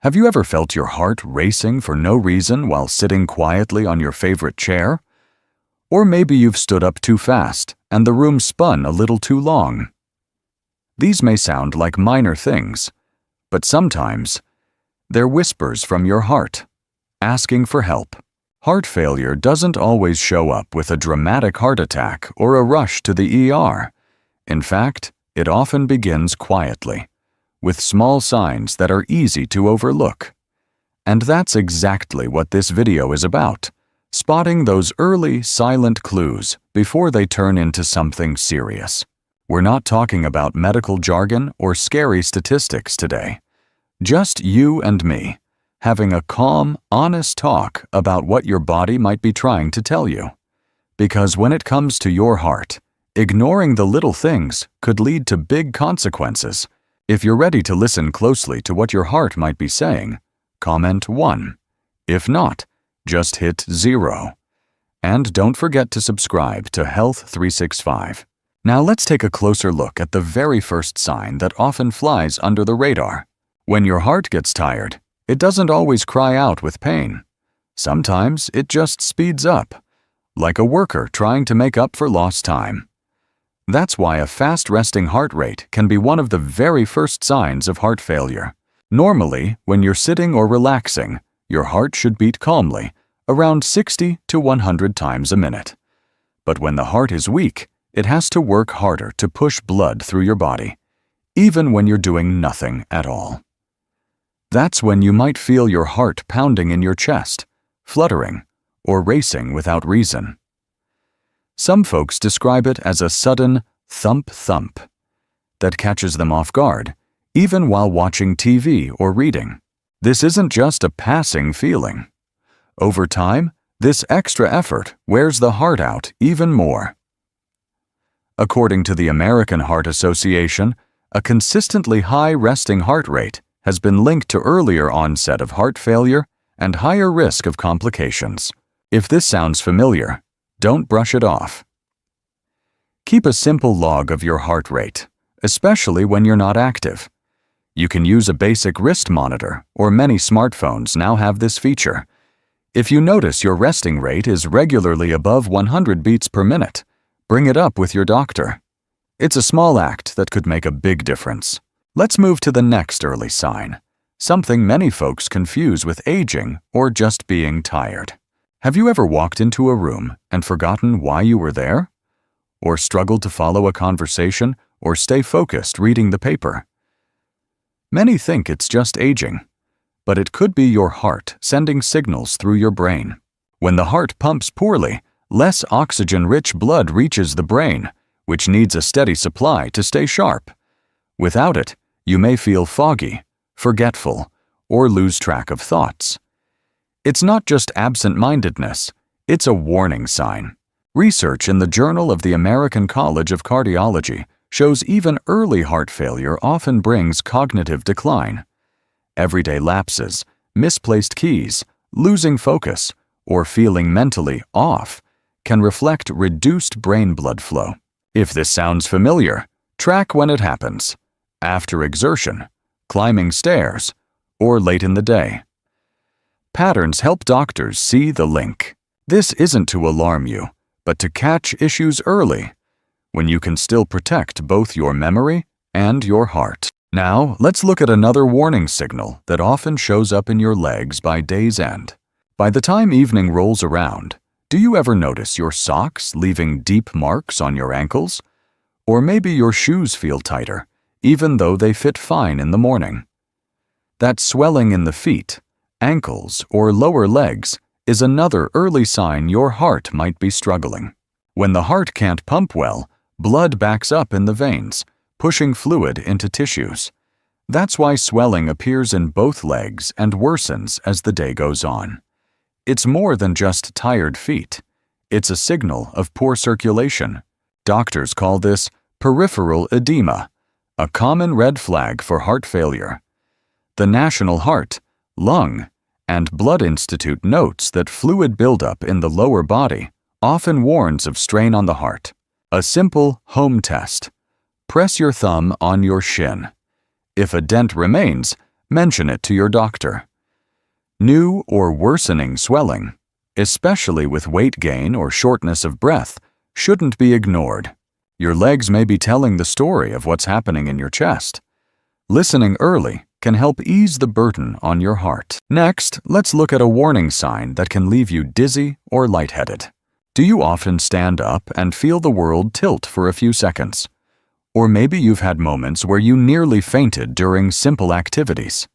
Have you ever felt your heart racing for no reason while sitting quietly on your favorite chair? Or maybe you've stood up too fast and the room spun a little too long. These may sound like minor things, but sometimes they're whispers from your heart, asking for help. Heart failure doesn't always show up with a dramatic heart attack or a rush to the ER. In fact, it often begins quietly, with small signs that are easy to overlook. And that's exactly what this video is about, spotting those early, silent clues before they turn into something serious. We're not talking about medical jargon or scary statistics today. Just you and me, having a calm, honest talk about what your body might be trying to tell you. Because when it comes to your heart, ignoring the little things could lead to big consequences. If you're ready to listen closely to what your heart might be saying, comment 1. If not, just hit 0. And don't forget to subscribe to Health 365. Now let's take a closer look at the very first sign that often flies under the radar. When your heart gets tired, it doesn't always cry out with pain. Sometimes it just speeds up, like a worker trying to make up for lost time. That's why a fast resting heart rate can be one of the very first signs of heart failure. Normally, when you're sitting or relaxing, your heart should beat calmly, around 60 to 100 times a minute. But when the heart is weak, it has to work harder to push blood through your body, even when you're doing nothing at all. That's when you might feel your heart pounding in your chest, fluttering, or racing without reason. Some folks describe it as a sudden thump-thump that catches them off guard, even while watching TV or reading. This isn't just a passing feeling. Over time, this extra effort wears the heart out even more. According to the American Heart Association, a consistently high resting heart rate has been linked to earlier onset of heart failure and higher risk of complications. If this sounds familiar, don't brush it off. Keep a simple log of your heart rate, especially when you're not active. You can use a basic wrist monitor, or many smartphones now have this feature. If you notice your resting rate is regularly above 100 beats per minute, bring it up with your doctor. It's a small act that could make a big difference. Let's move to the next early sign, something many folks confuse with aging or just being tired. Have you ever walked into a room and forgotten why you were there? Or struggled to follow a conversation or stay focused reading the paper? Many think it's just aging, but it could be your heart sending signals through your brain. When the heart pumps poorly, less oxygen-rich blood reaches the brain, which needs a steady supply to stay sharp. Without it, you may feel foggy, forgetful, or lose track of thoughts. It's not just absent-mindedness, it's a warning sign. Research in the Journal of the American College of Cardiology shows even early heart failure often brings cognitive decline. Everyday lapses, misplaced keys, losing focus, or feeling mentally off can reflect reduced brain blood flow. If this sounds familiar, track when it happens: after exertion, climbing stairs, or late in the day. Patterns help doctors see the link. This isn't to alarm you, but to catch issues early, when you can still protect both your memory and your heart. Now, let's look at another warning signal that often shows up in your legs by day's end. By the time evening rolls around, do you ever notice your socks leaving deep marks on your ankles? Or maybe your shoes feel tighter, even though they fit fine in the morning. That swelling in the feet, ankles, or lower legs is another early sign your heart might be struggling. When the heart can't pump well, blood backs up in the veins, pushing fluid into tissues. That's why swelling appears in both legs and worsens as the day goes on. It's more than just tired feet. It's a signal of poor circulation. Doctors call this peripheral edema, a common red flag for heart failure. The National Heart, Lung, and Blood Institute notes that fluid buildup in the lower body often warns of strain on the heart. A simple home test: press your thumb on your shin. If a dent remains, mention it to your doctor. New or worsening swelling, especially with weight gain or shortness of breath, shouldn't be ignored. Your legs may be telling the story of what's happening in your chest. Listening early can help ease the burden on your heart. Next, let's look at a warning sign that can leave you dizzy or lightheaded. Do you often stand up and feel the world tilt for a few seconds? Or maybe you've had moments where you nearly fainted during simple activities.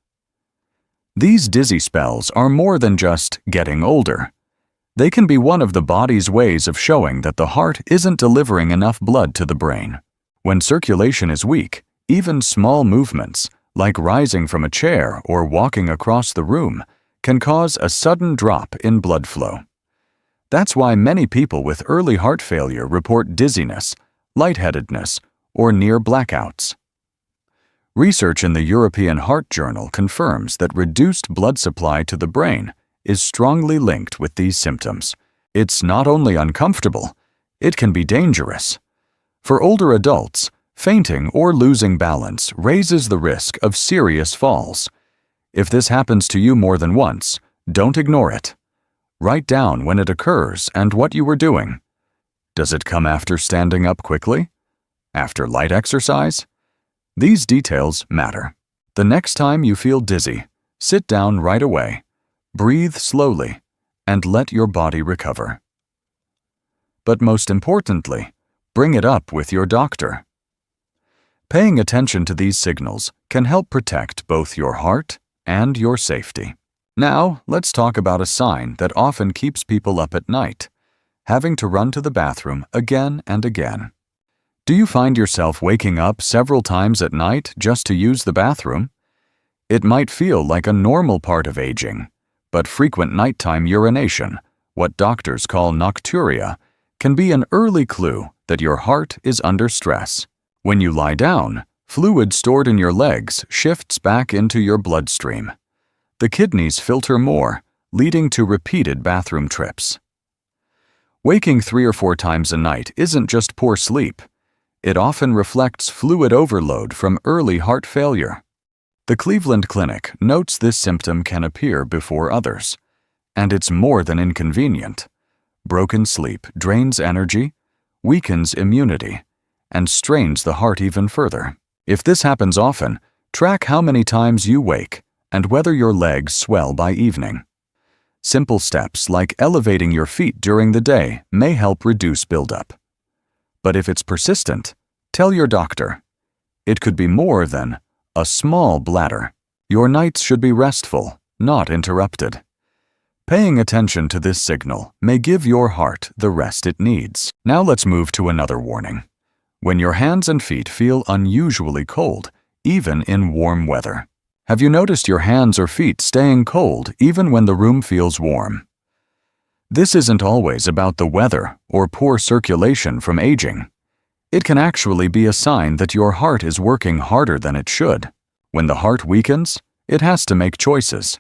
These dizzy spells are more than just getting older. They can be one of the body's ways of showing that the heart isn't delivering enough blood to the brain. When circulation is weak, even small movements, like rising from a chair or walking across the room, can cause a sudden drop in blood flow. That's why many people with early heart failure report dizziness, lightheadedness, or near blackouts. Research in the European Heart Journal confirms that reduced blood supply to the brain is strongly linked with these symptoms. It's not only uncomfortable, it can be dangerous. For older adults, fainting or losing balance raises the risk of serious falls. If this happens to you more than once, don't ignore it. Write down when it occurs and what you were doing. Does it come after standing up quickly? After light exercise? These details matter. The next time you feel dizzy, sit down right away, breathe slowly, and let your body recover. But most importantly, bring it up with your doctor. Paying attention to these signals can help protect both your heart and your safety. Now, let's talk about a sign that often keeps people up at night: having to run to the bathroom again and again. Do you find yourself waking up several times at night just to use the bathroom? It might feel like a normal part of aging, but frequent nighttime urination, what doctors call nocturia, can be an early clue that your heart is under stress. When you lie down, fluid stored in your legs shifts back into your bloodstream. The kidneys filter more, leading to repeated bathroom trips. Waking 3 or 4 times a night isn't just poor sleep. It often reflects fluid overload from early heart failure. The Cleveland Clinic notes this symptom can appear before others, and it's more than inconvenient. Broken sleep drains energy, weakens immunity, and strains the heart even further. If this happens often, track how many times you wake and whether your legs swell by evening. Simple steps like elevating your feet during the day may help reduce buildup. But if it's persistent, tell your doctor. It could be more than a small bladder. Your nights should be restful, not interrupted. Paying attention to this signal may give your heart the rest it needs. Now let's move to another warning. When your hands and feet feel unusually cold, even in warm weather. Have you noticed your hands or feet staying cold even when the room feels warm? This isn't always about the weather or poor circulation from aging. It can actually be a sign that your heart is working harder than it should. When the heart weakens, it has to make choices.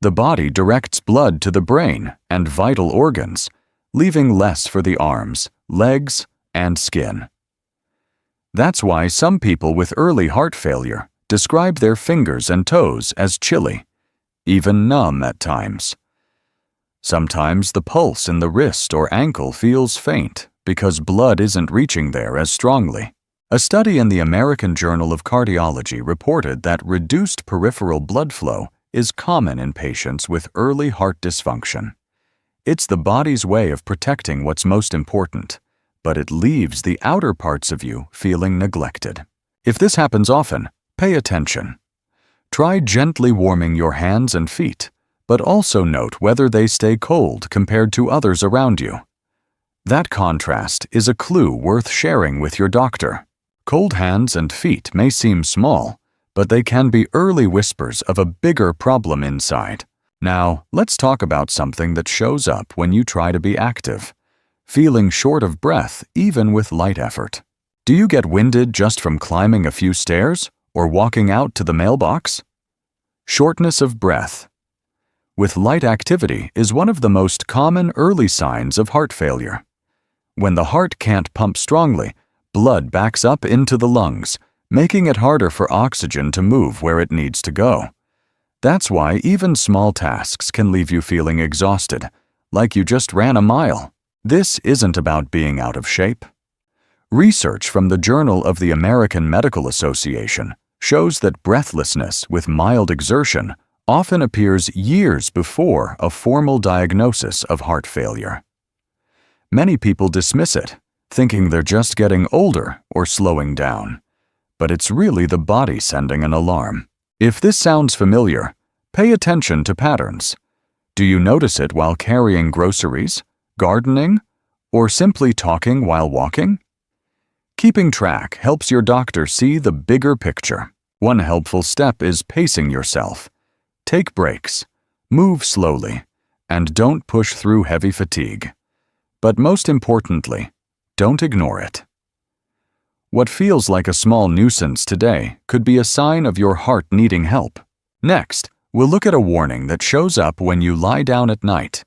The body directs blood to the brain and vital organs, leaving less for the arms, legs, and skin. That's why some people with early heart failure describe their fingers and toes as chilly, even numb at times. Sometimes the pulse in the wrist or ankle feels faint because blood isn't reaching there as strongly. A study in the American Journal of Cardiology reported that reduced peripheral blood flow is common in patients with early heart dysfunction. It's the body's way of protecting what's most important, but it leaves the outer parts of you feeling neglected. If this happens often, pay attention. Try gently warming your hands and feet, but also note whether they stay cold compared to others around you. That contrast is a clue worth sharing with your doctor. Cold hands and feet may seem small, but they can be early whispers of a bigger problem inside. Now, let's talk about something that shows up when you try to be active. Feeling short of breath even with light effort. Do you get winded just from climbing a few stairs or walking out to the mailbox? Shortness of breath with light activity is one of the most common early signs of heart failure. When the heart can't pump strongly, blood backs up into the lungs, making it harder for oxygen to move where it needs to go. That's why even small tasks can leave you feeling exhausted, like you just ran a mile. This isn't about being out of shape. Research from the Journal of the American Medical Association shows that breathlessness with mild exertion often appears years before a formal diagnosis of heart failure. Many people dismiss it, thinking they're just getting older or slowing down. But it's really the body sending an alarm. If this sounds familiar, pay attention to patterns. Do you notice it while carrying groceries, gardening, or simply talking while walking? Keeping track helps your doctor see the bigger picture. One helpful step is pacing yourself. Take breaks, move slowly, and don't push through heavy fatigue. But most importantly, don't ignore it. What feels like a small nuisance today could be a sign of your heart needing help. Next, we'll look at a warning that shows up when you lie down at night.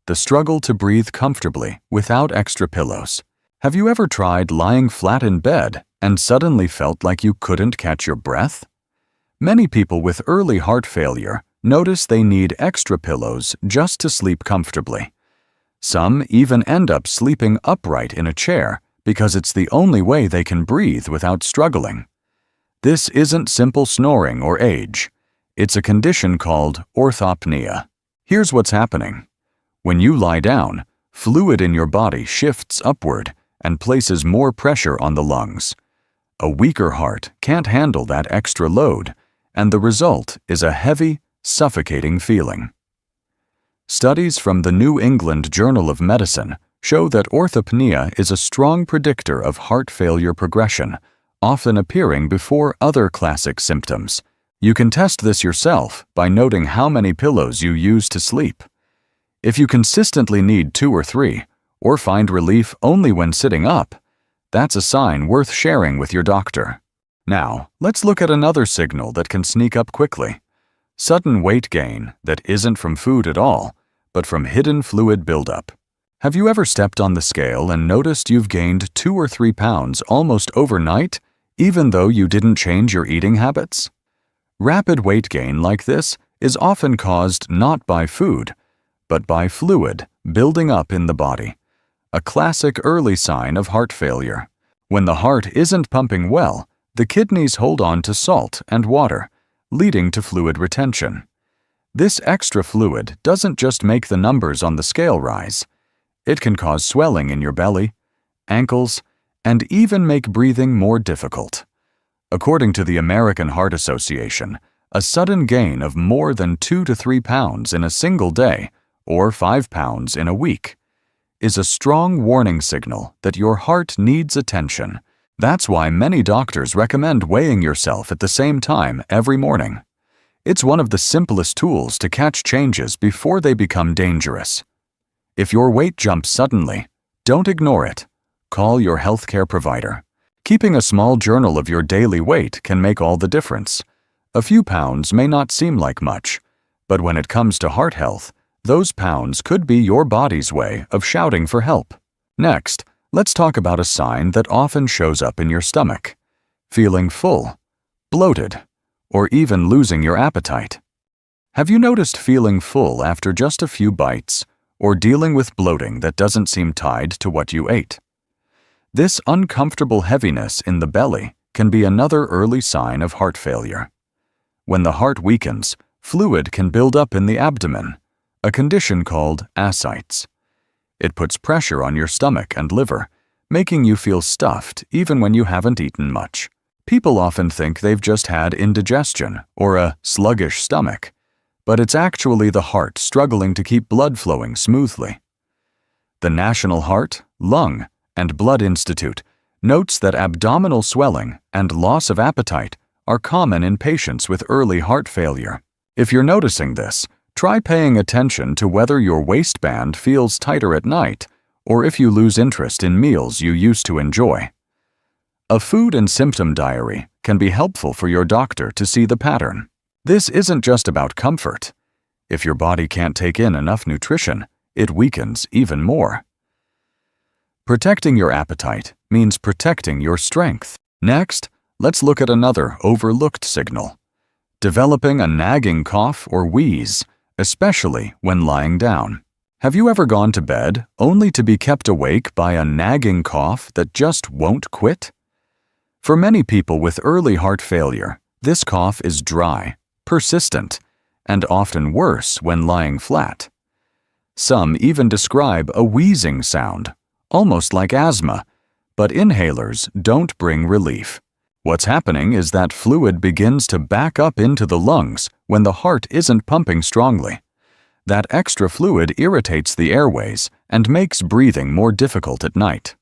The struggle to breathe comfortably without extra pillows. Have you ever tried lying flat in bed and suddenly felt like you couldn't catch your breath? Many people with early heart failure notice they need extra pillows just to sleep comfortably. Some even end up sleeping upright in a chair because it's the only way they can breathe without struggling. This isn't simple snoring or age. It's a condition called orthopnea. Here's what's happening. When you lie down, fluid in your body shifts upward and places more pressure on the lungs. A weaker heart can't handle that extra load, and the result is a heavy, suffocating feeling. Studies from the New England Journal of Medicine show that orthopnea is a strong predictor of heart failure progression, often appearing before other classic symptoms. You can test this yourself by noting how many pillows you use to sleep. If you consistently need 2 or 3, or find relief only when sitting up, that's a sign worth sharing with your doctor. Now, let's look at another signal that can sneak up quickly. Sudden weight gain that isn't from food at all, but from hidden fluid buildup. Have you ever stepped on the scale and noticed you've gained 2 or 3 pounds almost overnight, even though you didn't change your eating habits? Rapid weight gain like this is often caused not by food, but by fluid building up in the body, a classic early sign of heart failure. When the heart isn't pumping well, the kidneys hold on to salt and water, leading to fluid retention. This extra fluid doesn't just make the numbers on the scale rise. It can cause swelling in your belly, ankles, and even make breathing more difficult. According to the American Heart Association, a sudden gain of more than 2 to 3 pounds in a single day, or 5 pounds in a week, is a strong warning signal that your heart needs attention. That's why many doctors recommend weighing yourself at the same time every morning. It's one of the simplest tools to catch changes before they become dangerous. If your weight jumps suddenly, don't ignore it. Call your healthcare provider. Keeping a small journal of your daily weight can make all the difference. A few pounds may not seem like much, but when it comes to heart health, those pounds could be your body's way of shouting for help. Next, let's talk about a sign that often shows up in your stomach: feeling full, bloated, or even losing your appetite. Have you noticed feeling full after just a few bites, or dealing with bloating that doesn't seem tied to what you ate? This uncomfortable heaviness in the belly can be another early sign of heart failure. When the heart weakens, fluid can build up in the abdomen, a condition called ascites. It puts pressure on your stomach and liver, making you feel stuffed even when you haven't eaten much. People often think they've just had indigestion or a sluggish stomach, but it's actually the heart struggling to keep blood flowing smoothly. The National Heart, Lung, and Blood Institute notes that abdominal swelling and loss of appetite are common in patients with early heart failure. If you're noticing this, try paying attention to whether your waistband feels tighter at night or if you lose interest in meals you used to enjoy. A food and symptom diary can be helpful for your doctor to see the pattern. This isn't just about comfort. If your body can't take in enough nutrition, it weakens even more. Protecting your appetite means protecting your strength. Next, Let's look at another overlooked signal: developing a nagging cough or wheeze, especially when lying down. Have you ever gone to bed only to be kept awake by a nagging cough that just won't quit? For many people with early heart failure, this cough is dry, persistent, and often worse when lying flat. Some even describe a wheezing sound, almost like asthma, but inhalers don't bring relief. What's happening is that fluid begins to back up into the lungs when the heart isn't pumping strongly. That extra fluid irritates the airways and makes breathing more difficult at night.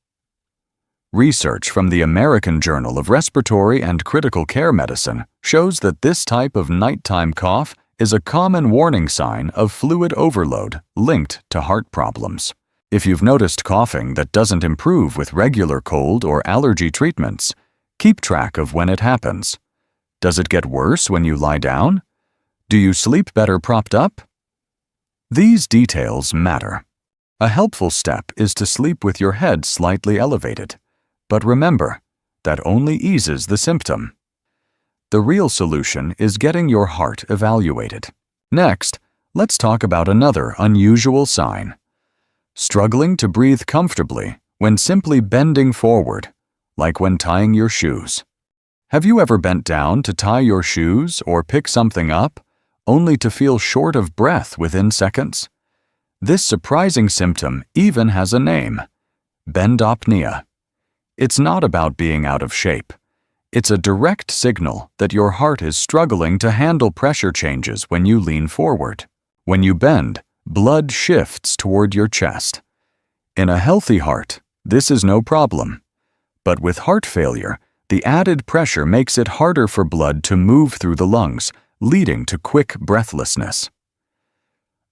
Research from the American Journal of Respiratory and Critical Care Medicine shows that this type of nighttime cough is a common warning sign of fluid overload linked to heart problems. If you've noticed coughing that doesn't improve with regular cold or allergy treatments, keep track of when it happens. Does it get worse when you lie down? Do you sleep better propped up? These details matter. A helpful step is to sleep with your head slightly elevated. But remember, that only eases the symptom. The real solution is getting your heart evaluated. Next, let's talk about another unusual sign: struggling to breathe comfortably when simply bending forward, like when tying your shoes. Have you ever bent down to tie your shoes or pick something up, only to feel short of breath within seconds? This surprising symptom even has a name: bendopnea. It's not about being out of shape. It's a direct signal that your heart is struggling to handle pressure changes when you lean forward. When you bend, blood shifts toward your chest. In a healthy heart, this is no problem. But with heart failure, the added pressure makes it harder for blood to move through the lungs, leading to quick breathlessness.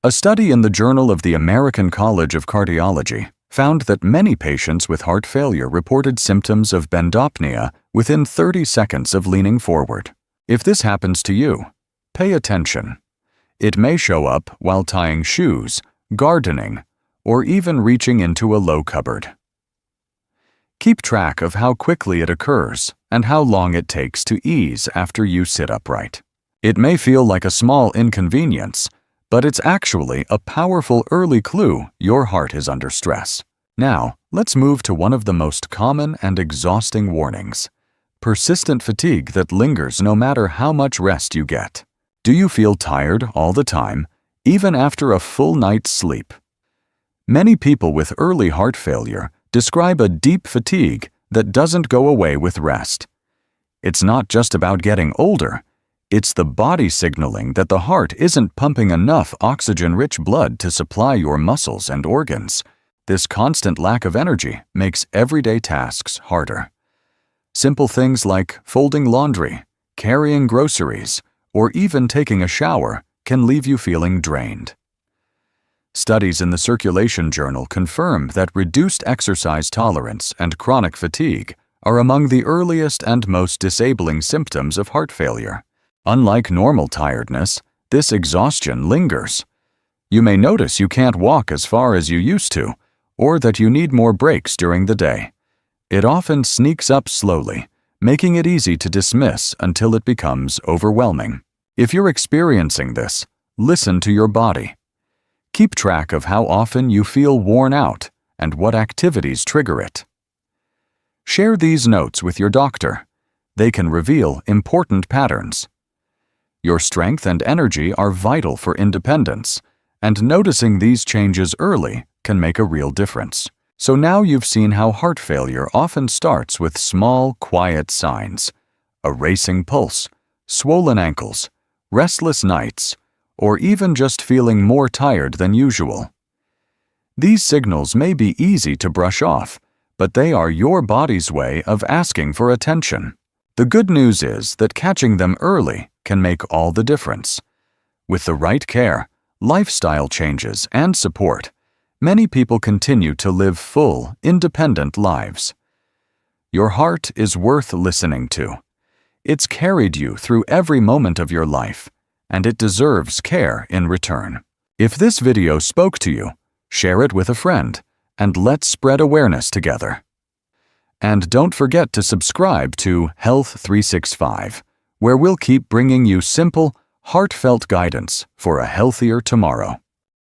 A study in the Journal of the American College of Cardiology found that many patients with heart failure reported symptoms of bendopnea within 30 seconds of leaning forward. If this happens to you, pay attention. It may show up while tying shoes, gardening, or even reaching into a low cupboard. Keep track of how quickly it occurs and how long it takes to ease after you sit upright. It may feel like a small inconvenience, but it's actually a powerful early clue your heart is under stress. Now, let's move to one of the most common and exhausting warnings: persistent fatigue that lingers no matter how much rest you get. Do you feel tired all the time, even after a full night's sleep? Many people with early heart failure describe a deep fatigue that doesn't go away with rest. It's not just about getting older. It's the body signaling that the heart isn't pumping enough oxygen-rich blood to supply your muscles and organs. This constant lack of energy makes everyday tasks harder. Simple things like folding laundry, carrying groceries, or even taking a shower can leave you feeling drained. Studies in the Circulation Journal confirm that reduced exercise tolerance and chronic fatigue are among the earliest and most disabling symptoms of heart failure. Unlike normal tiredness, this exhaustion lingers. You may notice you can't walk as far as you used to, or that you need more breaks during the day. It often sneaks up slowly, making it easy to dismiss until it becomes overwhelming. If you're experiencing this, listen to your body. Keep track of how often you feel worn out and what activities trigger it. Share these notes with your doctor. They can reveal important patterns. Your strength and energy are vital for independence, and noticing these changes early can make a real difference. So now you've seen how heart failure often starts with small, quiet signs: a racing pulse, swollen ankles, restless nights, or even just feeling more tired than usual. These signals may be easy to brush off, but they are your body's way of asking for attention. The good news is that catching them early can make all the difference. With the right care, lifestyle changes, and support, many people continue to live full, independent lives. Your heart is worth listening to. It's carried you through every moment of your life, and it deserves care in return. If this video spoke to you, share it with a friend, and let's spread awareness together. And don't forget to subscribe to Health 365, where we'll keep bringing you simple, heartfelt guidance for a healthier tomorrow.